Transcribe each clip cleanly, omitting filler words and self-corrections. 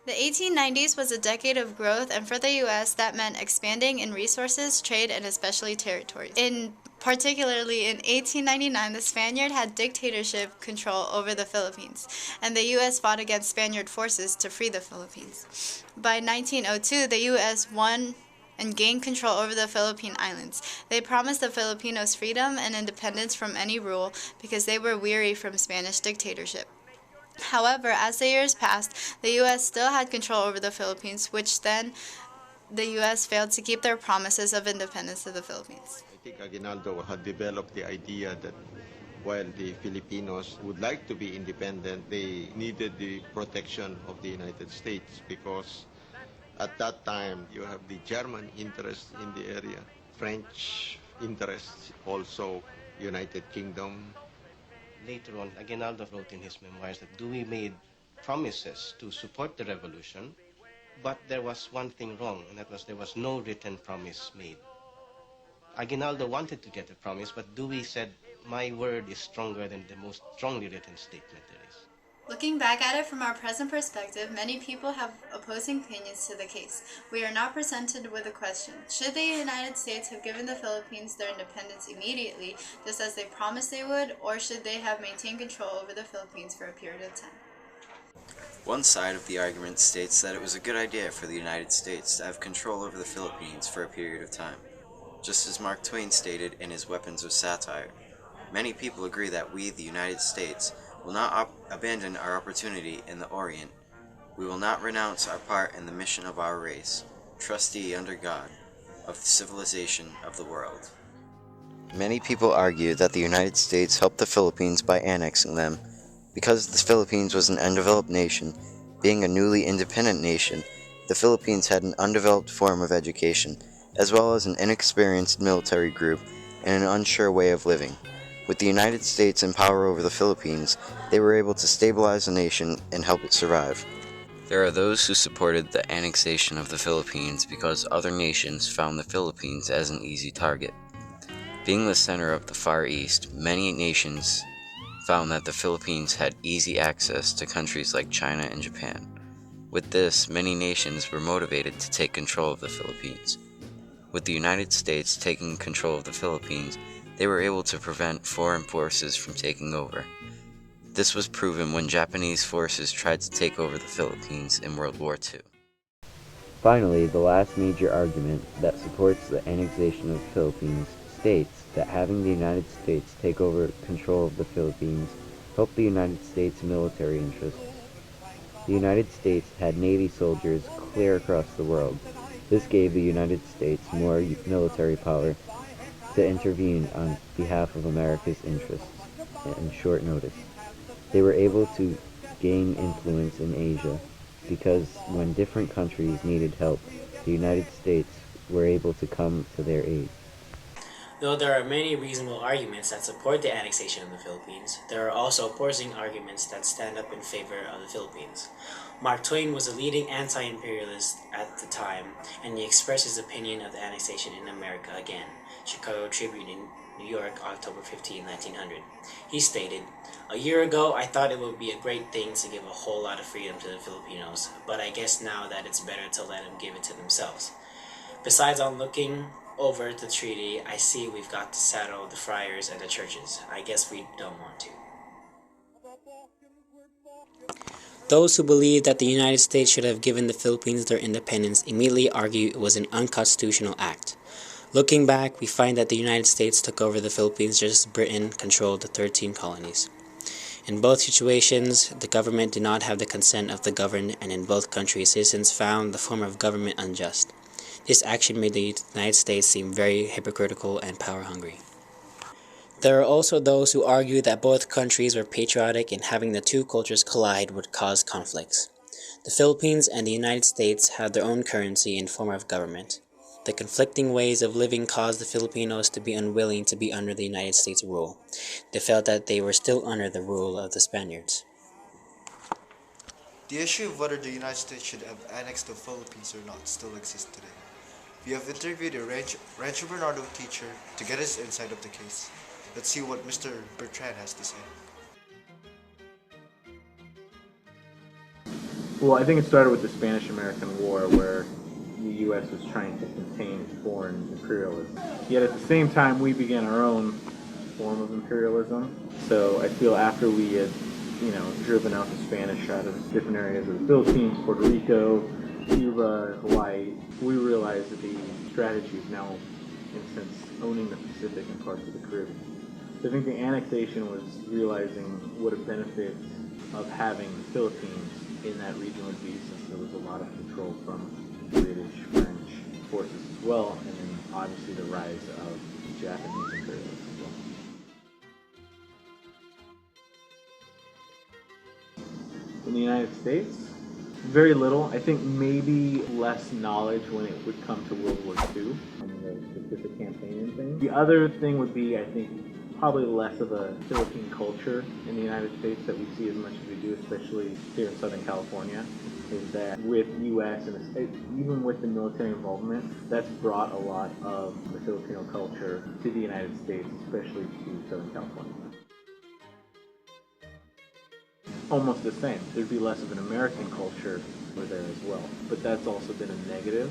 The 1890s was a decade of growth, and for the U.S., that meant expanding in resources, trade, and especially territories. Particularly in 1899, the Spaniard had dictatorship control over the Philippines, and the U.S. fought against Spaniard forces to free the Philippines. By 1902, the U.S. won and gained control over the Philippine Islands. They promised the Filipinos freedom and independence from any rule because they were weary from Spanish dictatorship. However, as the years passed, the U.S. still had control over the Philippines, which then the U.S. failed to keep their promises of independence to the Philippines. I think Aguinaldo had developed the idea that while the Filipinos would like to be independent, they needed the protection of the United States because at that time you have the German interest in the area, French interests, also United Kingdom. Later on, Aguinaldo wrote in his memoirs that Dewey made promises to support the revolution, but there was one thing wrong, and that was there was no written promise made. Aguinaldo wanted to get a promise, but Dewey said, "My word is stronger than the most strongly written statement there is." Looking back at it from our present perspective, many people have opposing opinions to the case. We are now presented with a question. Should the United States have given the Philippines their independence immediately, just as they promised they would, or should they have maintained control over the Philippines for a period of time? One side of the argument states that it was a good idea for the United States to have control over the Philippines for a period of time, just as Mark Twain stated in his Weapons of Satire. Many people agree that we, the United States, will not abandon our opportunity in the Orient. We will not renounce our part in the mission of our race, trustee under God, of the civilization of the world. Many people argue that the United States helped the Philippines by annexing them. Because the Philippines was an undeveloped nation, being a newly independent nation, the Philippines had an undeveloped form of education, as well as an inexperienced military group and an unsure way of living. With the United States in power over the Philippines, they were able to stabilize the nation and help it survive. There are those who supported the annexation of the Philippines because other nations found the Philippines as an easy target. Being the center of the Far East, many nations found that the Philippines had easy access to countries like China and Japan. With this, many nations were motivated to take control of the Philippines. With the United States taking control of the Philippines, they were able to prevent foreign forces from taking over. This was proven when Japanese forces tried to take over the Philippines in World War II. Finally, the last major argument that supports the annexation of the Philippines states that having the United States take over control of the Philippines helped the United States military interests. The United States had Navy soldiers clear across the world. This gave the United States more military power to intervene on behalf of America's interests in short notice. They were able to gain influence in Asia because when different countries needed help, the United States were able to come to their aid. Though there are many reasonable arguments that support the annexation of the Philippines, there are also opposing arguments that stand up in favor of the Philippines. Mark Twain was a leading anti-imperialist at the time, and he expressed his opinion of the annexation in America again. Chicago Tribune in New York, October 15, 1900. He stated, "A year ago, I thought it would be a great thing to give a whole lot of freedom to the Filipinos, but I guess now that it's better to let them give it to themselves. Besides, on looking over the treaty, I see we've got to saddle the friars and the churches. I guess we don't want to." Those who believe that the United States should have given the Philippines their independence immediately argue it was an unconstitutional act. Looking back, we find that the United States took over the Philippines just as Britain controlled the 13 colonies. In both situations, the government did not have the consent of the governed, and in both countries, citizens found the form of government unjust. This action made the United States seem very hypocritical and power-hungry. There are also those who argue that both countries were patriotic and having the two cultures collide would cause conflicts. The Philippines and the United States had their own currency and form of government. The conflicting ways of living caused the Filipinos to be unwilling to be under the United States rule. They felt that they were still under the rule of the Spaniards. The issue of whether the United States should have annexed the Philippines or not still exists today. We have interviewed a Rancho Bernardo teacher to get his insight of the case. Let's see what Mr. Bertrand has to say. Well, I think it started with the Spanish-American War, where the U.S. was trying to contain foreign imperialism. Yet at the same time, we began our own form of imperialism. So I feel after we had, driven out the Spanish out of different areas of the Philippines, Puerto Rico, Cuba, Hawaii, we realized that the strategy is now, in a sense, owning the Pacific and parts of the Caribbean. So I think the annexation was realizing what a benefit of having the Philippines in that region would be, since there was a lot of control from British, French forces as well, and then obviously the rise of Japanese imperialism as well. In the United States, very little. I think maybe less knowledge when it would come to World War II and the Pacific campaign and things. The other thing would be, I think, probably less of a Philippine culture in the United States that we see as much as we do, especially here in Southern California, is that with U.S. and even with the military involvement, that's brought a lot of the Filipino culture to the United States, especially to Southern California. Almost the same. There'd be less of an American culture over there as well, but that's also been a negative.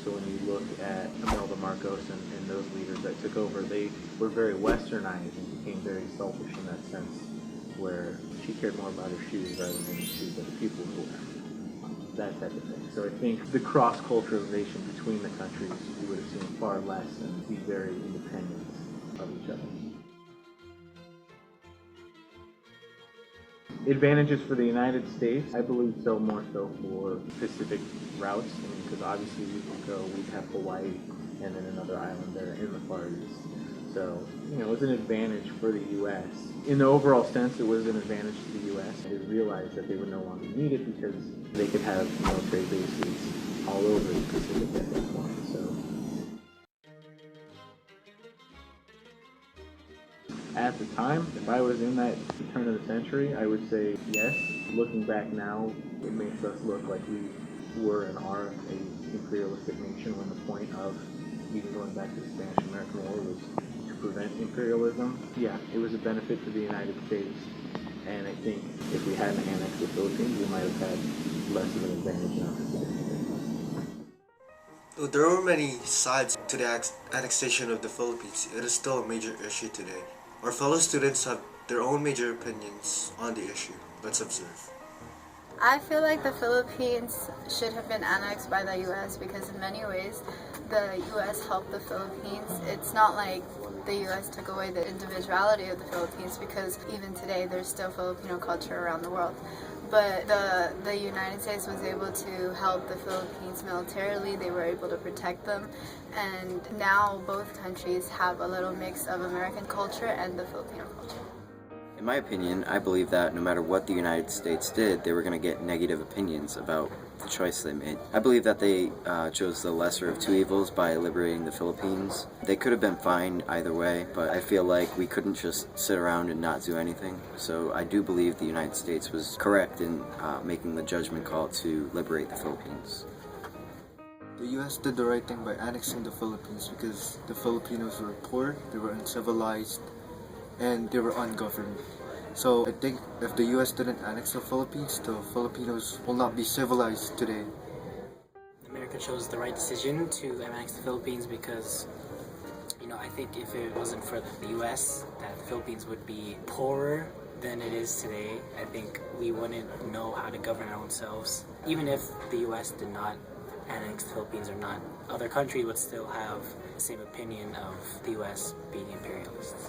So when you look at Imelda Marcos and those leaders that took over, they were very westernized and became very selfish in that sense, where she cared more about her shoes rather than the shoes that the people would wear. That type of thing. So I think the cross-culturalization between the countries, you would have seen far less and be very independent of each other. Advantages for the United States, I believe so, more so for Pacific routes. Because obviously we'd have Hawaii and then another island there in the Far East. So, it was an advantage for the U.S. In the overall sense, it was an advantage to the U.S. They realized that they would no longer need it because they could have military bases all over the Pacific at that point. So, at the time, if I was in that turn of the century, I would say yes. Looking back now, it makes us look like we were and are a imperialistic nation, when the point of even going back to the Spanish-American War was to prevent imperialism. Yeah, it was a benefit to the United States, and I think if we hadn't annexed the Philippines, we might have had less of an advantage in our position. Though there are many sides to the annexation of the Philippines, it is still a major issue today. Our fellow students have their own major opinions on the issue. Let's observe. I feel like the Philippines should have been annexed by the U.S. because in many ways the U.S. helped the Philippines. It's not like the U.S. took away the individuality of the Philippines, because even today there's still Filipino culture around the world. But the United States was able to help the Philippines militarily. They were able to protect them. And now both countries have a little mix of American culture and the Filipino culture. In my opinion, I believe that no matter what the United States did, they were going to get negative opinions about the choice they made. I believe that they chose the lesser of two evils by liberating the Philippines. They could have been fine either way, but I feel like we couldn't just sit around and not do anything. So I do believe the United States was correct in making the judgment call to liberate the Philippines. The U.S. did the right thing by annexing the Philippines because the Filipinos were poor, they were uncivilized, and they were ungoverned. So I think if the U.S. didn't annex the Philippines, the Filipinos will not be civilized today. America chose the right decision to annex the Philippines because, I think if it wasn't for the U.S., that the Philippines would be poorer than it is today. I think we wouldn't know how to govern our own selves. Even if the U.S. did not annex the Philippines or not, other countries would still have the same opinion of the U.S. being imperialists.